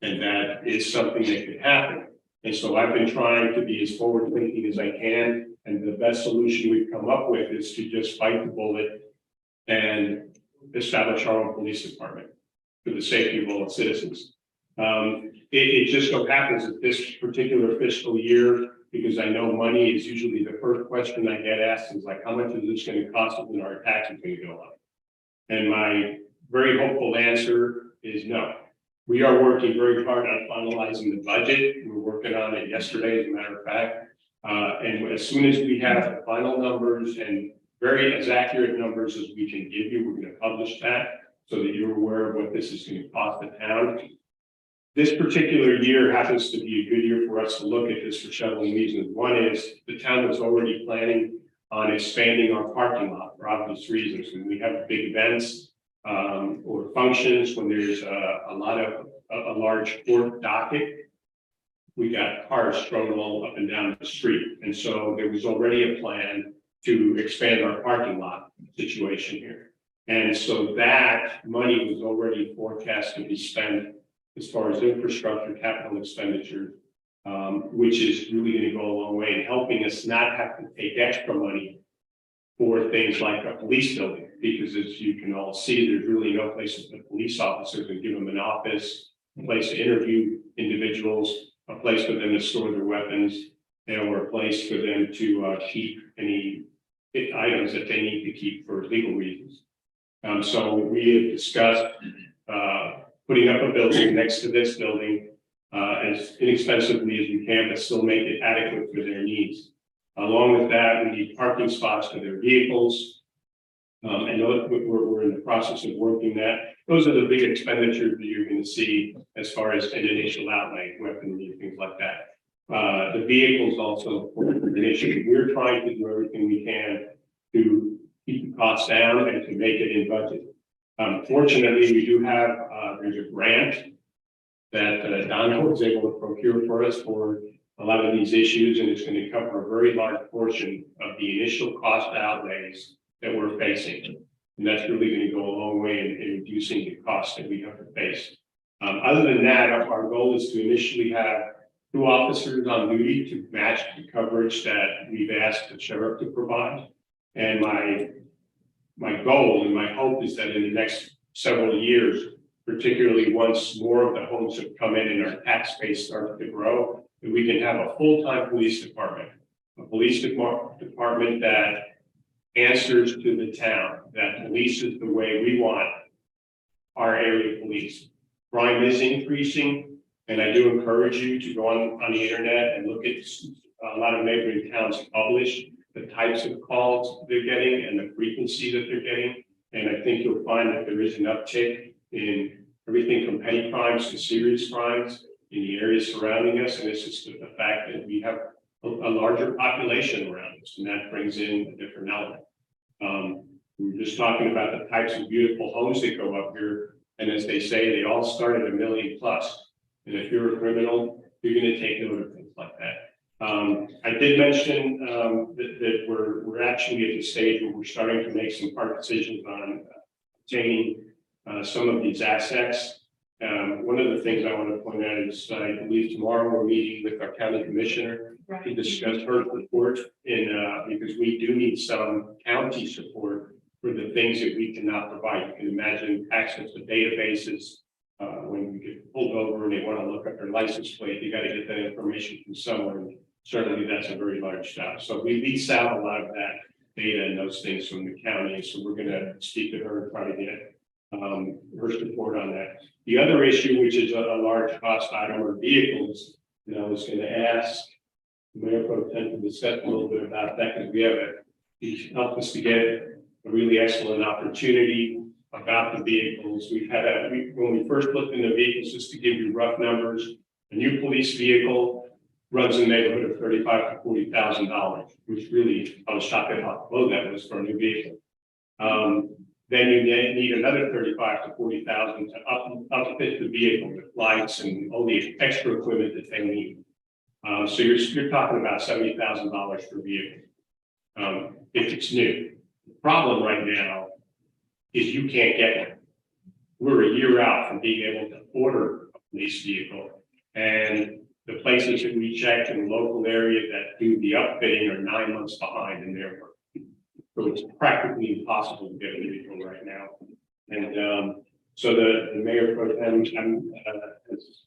S7: And that is something that could happen. And so I've been trying to be as forward thinking as I can. And the best solution we've come up with is to just bite the bullet and establish our own police department for the safety of all citizens. It just so happens that this particular fiscal year, because I know money is usually the first question I get asked is like, how much is this going to cost us when our taxes going to go up? And my very hopeful answer is no. We are working very hard on finalizing the budget. We were working on it yesterday, as a matter of fact. And as soon as we have the final numbers and as accurate numbers as we can give you, we're going to publish that so that you're aware of what this is going to cost the town. This particular year happens to be a good year for us to look at this for several reasons. One is the town was already planning on expanding our parking lot for obvious reasons. When we have big events or functions, when there's a large court docket, we got cars thrown all up and down the street. And so there was already a plan to expand our parking lot situation here. And so that money was already forecast to be spent as far as infrastructure, capital expenditures, which is really going to go a long way in helping us not have to take extra money for things like a police building. Because as you can all see, there's really no place to put police officers and give them an office, a place to interview individuals, a place for them to store their weapons, or a place for them to keep any items that they need to keep for legal reasons. So we have discussed putting up a building next to this building as inexpensively as we can, but still make it adequate for their needs. Along with that, we need parking spots for their vehicles. And we're in the process of working that. Those are the big expenditures that you're going to see as far as an initial outlay, weaponry, things like that. The vehicles also an issue. We're trying to do everything we can to keep the costs down and to make it in budget. Fortunately, we do have, there's a grant that Don was able to procure for us for a lot of these issues, and it's going to cover a very large portion of the initial cost outlays that we're facing. And that's really going to go a long way in reducing the costs that we have to face. Other than that, our goal is to initially have 2 officers on duty to match the coverage that we've asked the sheriff to provide. And my goal and my hope is that in the next several years, particularly once more of the homes have come in and our tax base starts to grow, that we can have a full-time police department, a police department that answers to the town, that polices the way we want our area police. Crime is increasing, and I do encourage you to go on the internet and look at a lot of neighboring towns publish the types of calls they're getting and the frequency that they're getting. And I think you'll find that there is an uptick in everything from petty crimes to serious crimes in the areas surrounding us. And it's just the fact that we have a larger population around us, and that brings in a different element. We were just talking about the types of beautiful homes that go up here. And as they say, they all start at $1 million+. And if you're a criminal, you're going to take note of things like that. I did mention that we're actually at the stage where we're starting to make some hard decisions on obtaining some of these assets. One of the things I want to point out is I believe tomorrow we're meeting with our county commissioner to discuss her report because we do need some county support for the things that we cannot provide. You can imagine access to databases. When we get pulled over and they want to look up their license plate, you got to get that information from somewhere. And certainly that's a very large job. So we lease out a lot of that data and those things from the county. So we're going to speak to her and try to get her support on that. The other issue, which is a large cost item, are vehicles. And I was going to ask Mayor Pro Tem to discuss a little bit about that because we have he's helped us to get a really excellent opportunity about the vehicles. We've had when we first looked into vehicles, just to give you rough numbers, a new police vehicle runs in the neighborhood of $35,000 to $40,000, which really, I was shocked at how low that was for a new vehicle. Then you need another $35,000 to $40,000 to outfit the vehicle with lights and all the extra equipment that they need. So you're talking about $70,000 per vehicle if it's new. The problem right now is you can't get one. We're a year out from being able to order a police vehicle, and the places that we check in the local area that do the upfitting are 9 months behind in their work. So it's practically impossible to get a vehicle right now. And so the Mayor Pro Tem has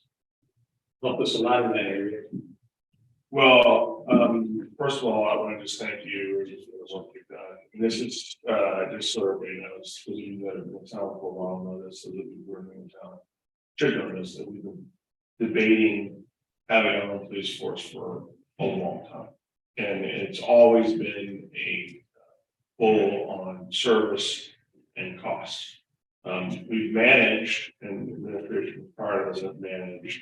S7: helped us a lot in that area.
S3: Well, first of all, I want to just thank you for the work you've done. And this is just so everybody knows, because you that have been in town for a while know this, so that we're in town. Should know this, that we've been debating having our own police force for a long time. And it's always been a pull on service and cost. We've managed, and the administration prior to us have managed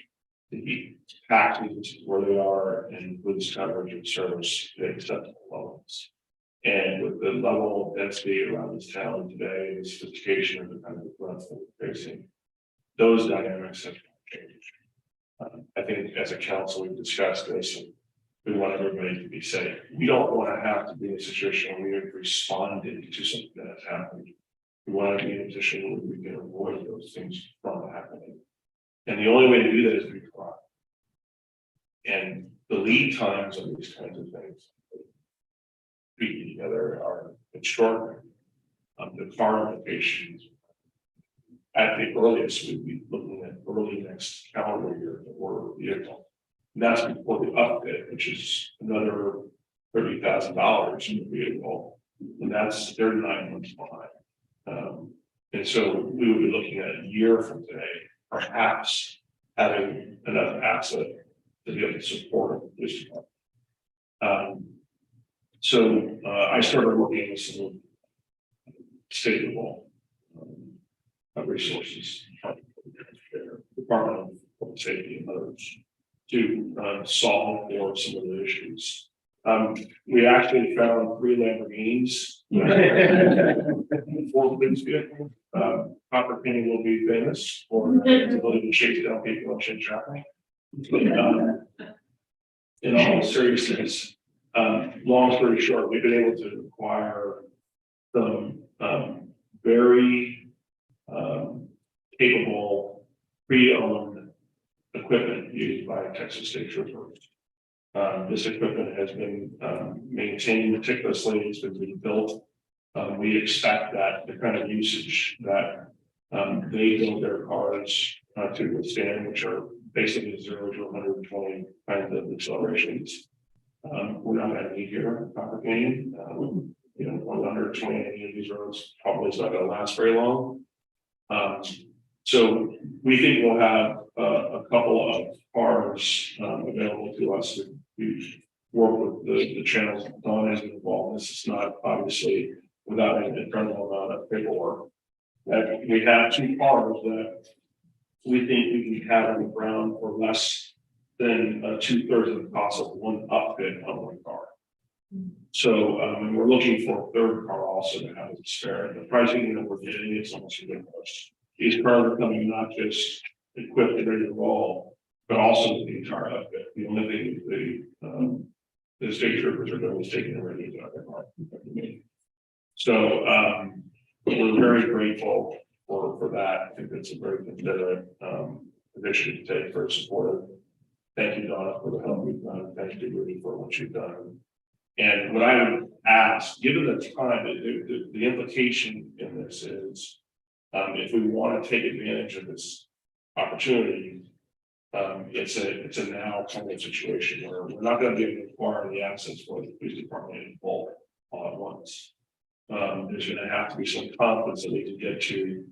S3: to keep taxes where they are and police coverage and service at acceptable levels. And with the level of density around this town today, the sophistication of the kind of threats that we're facing, those dynamics have changed. I think as a council, we've discussed this, and we want everybody to be safe. We don't want to have to be in a situation where we have responded to something that has happened. We want to be in a position where we can avoid those things from happening. And the only way to do that is to be proactive. And the lead times on these kinds of things being together are extraordinary. The car implications at the earliest, we'd be looking at early next calendar year to order a vehicle. And that's before the upfit, which is another $30,000 in the vehicle. And they're 9 months behind. And so we would be looking at a year from today, perhaps having enough asset to be able to support this department. So I started working with some statable resources, Department of Public Safety and others, to solve for some of the issues. We actually found 3 Lamborghinis, 4 police vehicles, Copper Penny will be famous for its ability to chase down people and change traffic. In all seriousness, long story short, we've been able to acquire some very capable pre-owned equipment used by Texas State Troopers. This equipment has been maintained meticulously, it's been rebuilt. We expect that the kind of usage that they build their cars to withstand, which are basically 0 to 120 kinds of accelerations. We're not going to need here at Copper Canyon. 120 any of these roads probably is not going to last very long. So we think we'll have a couple of cars available to us to work with the channels. Don has been involved. This is not obviously without an incredible amount of paperwork. That we have 2 cars that we think we can have on the ground for less than 2/3 of the cost of one upfit on one car. So and we're looking for a 3rd car also to have it spare. The pricing that we're getting is almost ridiculous. These cars are coming not just equipped and ready to roll, but also with the entire outfit. The only thing the state troopers are doing is taking the radios out of their car. So we're very grateful for that. I think it's a very considerate initiative to take for support. Thank you, Donna, for the help you've done. Thank you, Rudy, for what you've done. And what I would ask, given the time, the implication in this is, if we want to take advantage of this opportunity, it's a now kind of situation where we're not going to be able to acquire the assets for the police department in bulk all at once. There's going to have to be some confidence that we can get to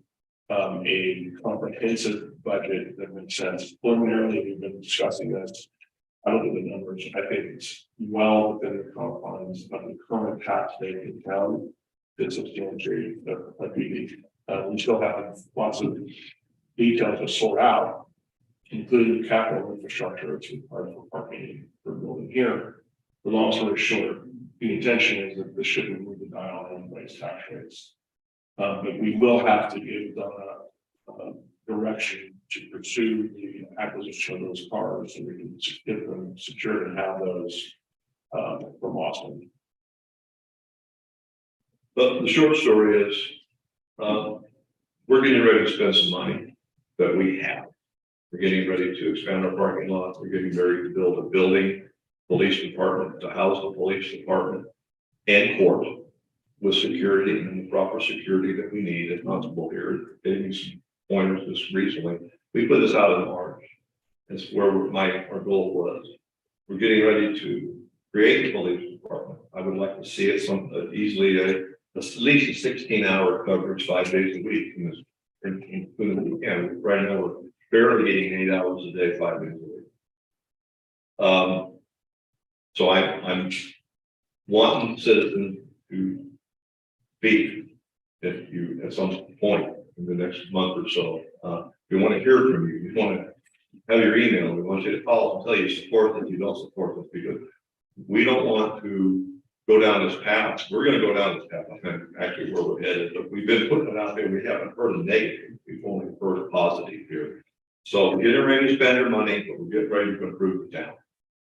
S3: a comprehensive budget that makes sense. Preliminarily, we've been discussing this. I don't know the numbers. I think it's well within the confines of the current tax rate in town. It's substantially we still have lots of details to sort out, including capital infrastructure that's required for parking for building here. The long story short, the intention is that this shouldn't move the dial on anybody's tax rates. But we will have to give a direction to pursue the acquisition of those cars, and we can get them secured and have those from Austin.
S1: But the short story is, we're getting ready to spend some money that we have. We're getting ready to expand our parking lot. We're getting ready to build a building, police department to house the police department and court with security and the proper security that we need as possible here. Getting some pointers just recently. We put this out in March. That's where our goal was. We're getting ready to create the police department. I would like to see it easily at least a 16-hour coverage 5 days a week. And right now we're barely getting 8 hours a day, 5 days a week. So I'm wanting citizens to speak if you at some point in the next month or so. We want to hear from you. We want to have your email. We want you to call us and tell you support us, you don't support us, because we don't want to go down this path. We're going to go down this path. I think actually where we're headed, but we've been putting it out there. We haven't heard a negative. We've only heard a positive here. So we're getting ready to spend our money, but we're getting ready to improve the town.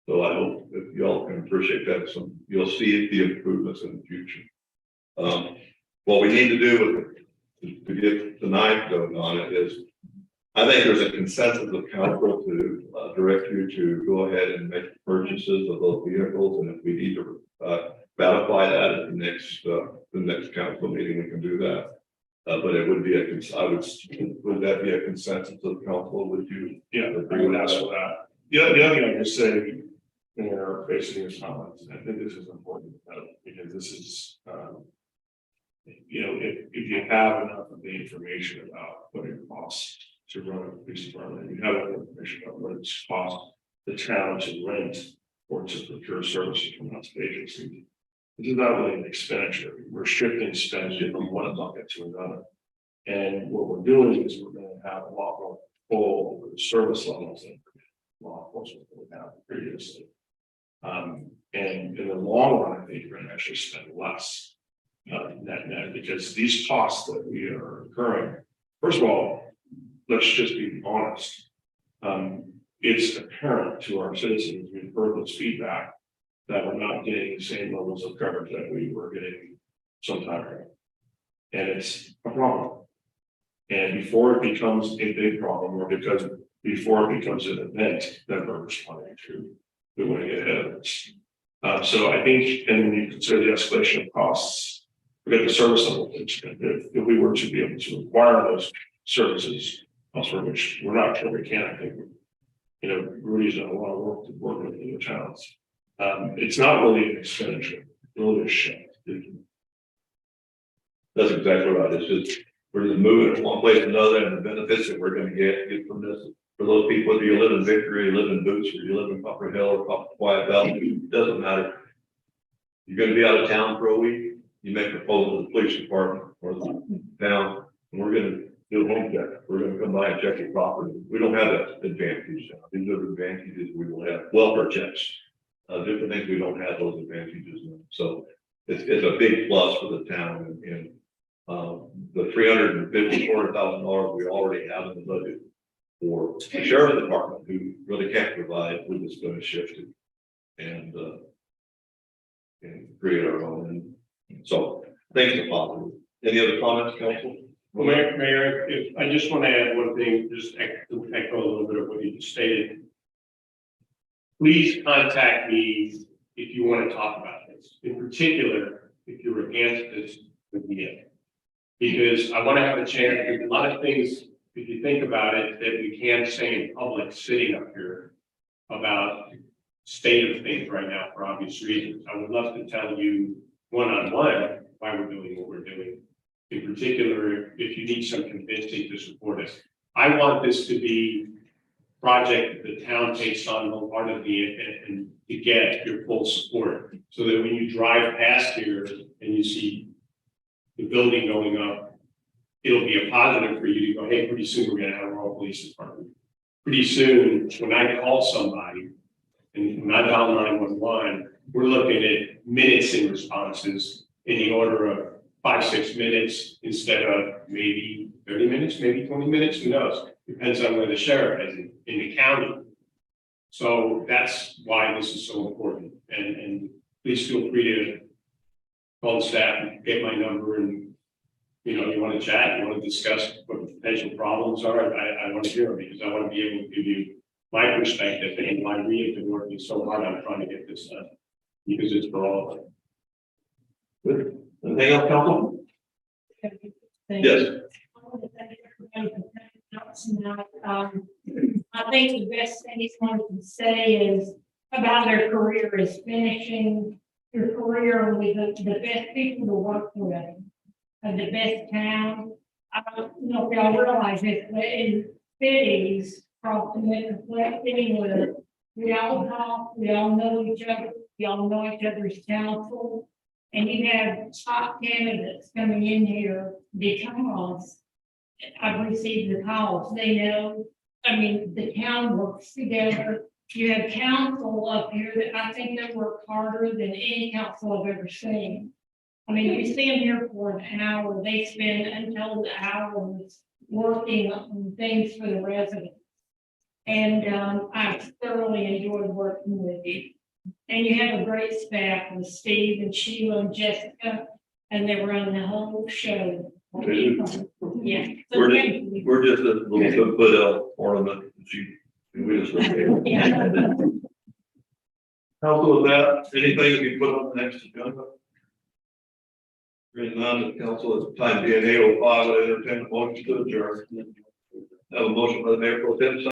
S1: So I hope that y'all can appreciate that. So you'll see the improvements in the future. What we need to do to get the knife going on it is, I think there's a consensus of council to direct you to go ahead and make purchases of those vehicles, and if we need to ratify that at the next council meeting, we can do that. But it would be would that be a consensus of council? Would you?
S3: Yeah, I would ask for that. The other thing I would say, basically your comments, I think this is important to note, because this is, if you have enough of the information about what it costs to run a police department, you have enough information about what it's cost the town to rent or to procure services from outside agencies. This is not really an expenditure. We're shifting spending from one bucket to another. And what we're doing is we're going to have a lot more control over the service levels that law enforcement would have previously. And in the long run, I think you're going to actually spend less Because these costs that we are incurring, first of all, let's just be honest. It's apparent to our citizens, we've heard this feedback, that we're not getting the same levels of coverage that we were getting some time ago. And it's a problem. And before it becomes a big problem, or before it becomes an event that we're responding to, we want to get ahead of this. So I think, and when you consider the escalation of costs, we got the service level, if we were to be able to acquire those services elsewhere, which we're not sure we can, I think, Rudy's done a lot of work to work with the towns. It's not really an expenditure, it's really a shift.
S1: That's exactly right. It's just, we're just moving from one place to another, and the benefits that we're gonna get from this. For those people, whether you live in Victory, you live in Boots, or you live in Copper Hill or Quiet Valley, it doesn't matter. You're gonna be out of town for a week, you make a proposal to the police department or the town, and we're gonna do a home check. We're gonna come by and check your property. We don't have that advantage now. These are the advantages we will have. Welfare checks, different things, we don't have those advantages now. So it's a big plus for the town, and the $354,000 we already have in the budget for the sheriff's department, who really can't provide, we're just going to shift it and create our own. And so things are positive. Any other comments, council?
S7: Well, Mayor, if I just want to add one thing, just echo a little bit of what you just stated. Please contact me if you want to talk about this. In particular, if you're against this with me. Because I want to have a chance, there's a lot of things, if you think about it, that we can't say in public sitting up here about state of things right now for obvious reasons. I would love to tell you one-on-one why we're doing what we're doing. In particular, if you need some convincing to support us. I want this to be a project that the town takes on wholeheartedly and to get your full support. So that when you drive past here and you see the building going up, it'll be a positive for you to go, hey, pretty soon we're gonna have our own police department. Pretty soon, when I call somebody and when I dial 911, we're looking at minutes in responses in the order of 5-6 minutes instead of maybe 30 minutes, maybe 20 minutes, who knows? Depends on where the sheriff is in the county. So that's why this is so important. And please feel free to call the staff and get my number, and you want to chat, you want to discuss what the potential problems are. I want to hear them, because I want to be able to give you my perspective and why we have been working so hard on trying to get this done, because it's for all of us.
S1: Good. Anything else, council?
S4: Thank
S1: Yes.
S4: you. I want to thank everybody for coming out tonight. I think the best thing someone can say is about their career is finishing your career with the best people to work with, and the best town. I don't know if y'all realize this, but in cities, across the metropolitan anywhere, we all talk, we all know each other, we all know each other's counsel. And you have top candidates coming in here because I've received the calls. They know, the town works together. You have council up here that I think that work harder than any council I've ever seen. You see them here for an hour, they spend untold hours working on things for the residents. And I thoroughly enjoyed working with you. And you have a great staff with Steve and Sheila and Jessica, and they run the whole show. Yeah. So thank you.
S1: We're just a little foot ornament. We just.
S4: Yeah.
S1: Council, with that, anything that we put on the next agenda? Hearing none, the council is time being 8:05, I entertain a motion to adjourn. Have a motion by the mayor pro tem,